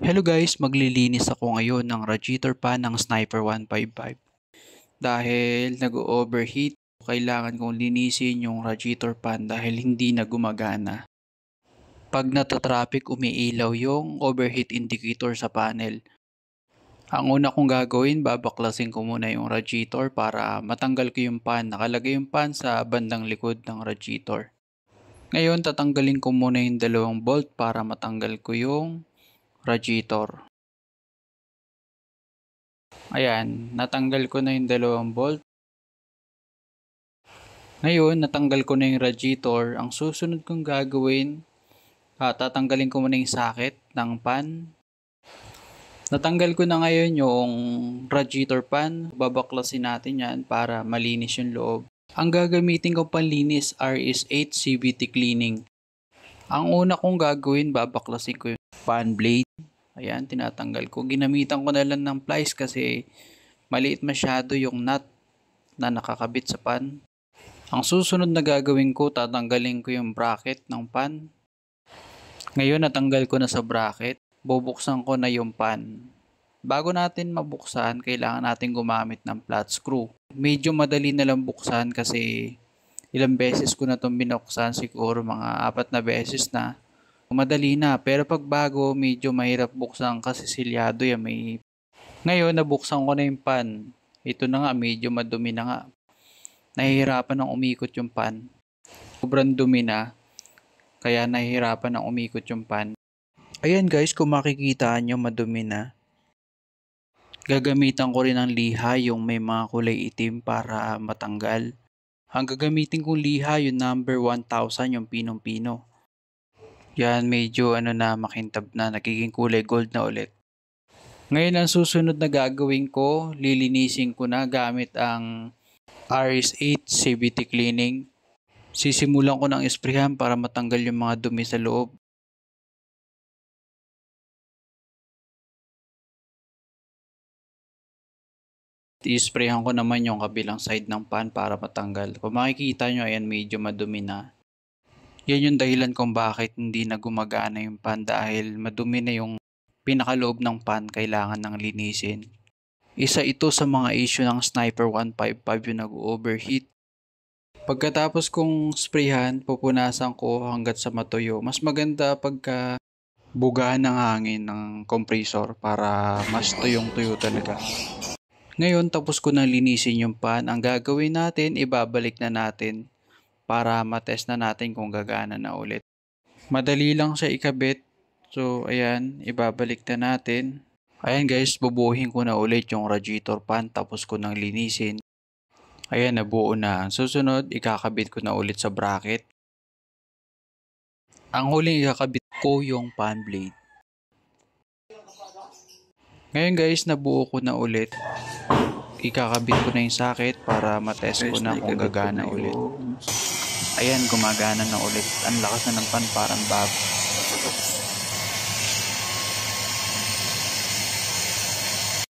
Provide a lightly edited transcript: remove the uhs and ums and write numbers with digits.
Hello guys, maglilinis ako ngayon ng radiator pan ng Sniper 155. Dahil nag-overheat, kailangan kong linisin yung radiator pan dahil hindi na gumagana. Pag natatraffic, umiilaw yung overheat indicator sa panel. Ang una kong gagawin, babaklasin ko muna yung radiator para matanggal ko yung pan. Nakalagay yung pan sa bandang likod ng radiator. Ngayon, tatanggalin ko muna yung dalawang bolt para matanggal ko yung radiator. Ayan, natanggal ko na yung dalawang bolt. Ngayon, natanggal ko na yung radiator. Ang susunod kong gagawin, tatanggalin ko muna yung socket ng pan. Natanggal ko na ngayon yung radiator pan. Babaklasin natin yan para malinis yung loob. Ang gagamitin ko panlinis RS8 CVT cleaning. Ang una kong gagawin, babaklasin ko yung pan blade. Ayan, tinatanggal ko. Ginamitan ko na lang ng pliers kasi maliit masyado yung nut na nakakabit sa pan. Ang susunod na gagawin ko, tatanggalin ko yung bracket ng pan. Ngayon, natanggal ko na sa bracket. Bubuksan ko na yung pan. Bago natin mabuksan, kailangan natin gumamit ng flat screw. Medyo madali na lang buksan kasi ilang beses ko na itong binuksan, siguro mga 4 na beses na. Madali na, pero pag bago, medyo mahirap buksan kasi silyado yan. Ngayon, nabuksan ko na yung pan. Ito na nga, medyo madumi na nga. Nahihirapan ng umikot yung pan. Sobrang dumi na, kaya nahihirapan ng umikot yung pan. Ayan guys, kung makikita nyo, madumi na. Gagamitan ko rin ng liha, yung may mga kulay itim para matanggal. Ang gagamitin kong liha, yung number 1000, yung pinong-pino. Yan, medyo makintab na, nagiging kulay gold na ulit. Ngayon ang susunod na gagawin ko, lilinisin ko na gamit ang RS8 CVT cleaning. Sisimulan ko ng isprehan para matanggal yung mga dumi sa loob. I-sprayhan ko naman yung kabilang side ng pan para matanggal. Kung makikita nyo, ayan, medyo madumi na. Yan yung dahilan kung bakit hindi na gumagana yung pan dahil madumi na yung pinakaloob ng pan, kailangan ng linisin. Isa ito sa mga issue ng Sniper 155 yung nag-overheat. Pagkatapos kong sprayhan, pupunasan ko hanggat sa matuyo. Mas maganda pagka bugahan ng hangin ng compressor para mas tuyong-tuyo talaga. Ngayon, tapos ko na linisin yung pan. Ang gagawin natin, ibabalik na natin para matest na natin kung gagana na ulit. Madali lang siya ikabit. So, ayan, ibabalik na natin. Ayan guys, bubuhin ko na ulit yung radiator pan tapos ko nang linisin. Ayan, nabuo na. Susunod, ikakabit ko na ulit sa bracket. Ang huling ikakabit ko yung pan blade. Ngayon guys, nabuo ko na ulit. Ikakabit ko na yung socket para matest ko na kung gagana ulit. Ayan, gumagana na ulit. Ang lakas na ng pan, parang bago.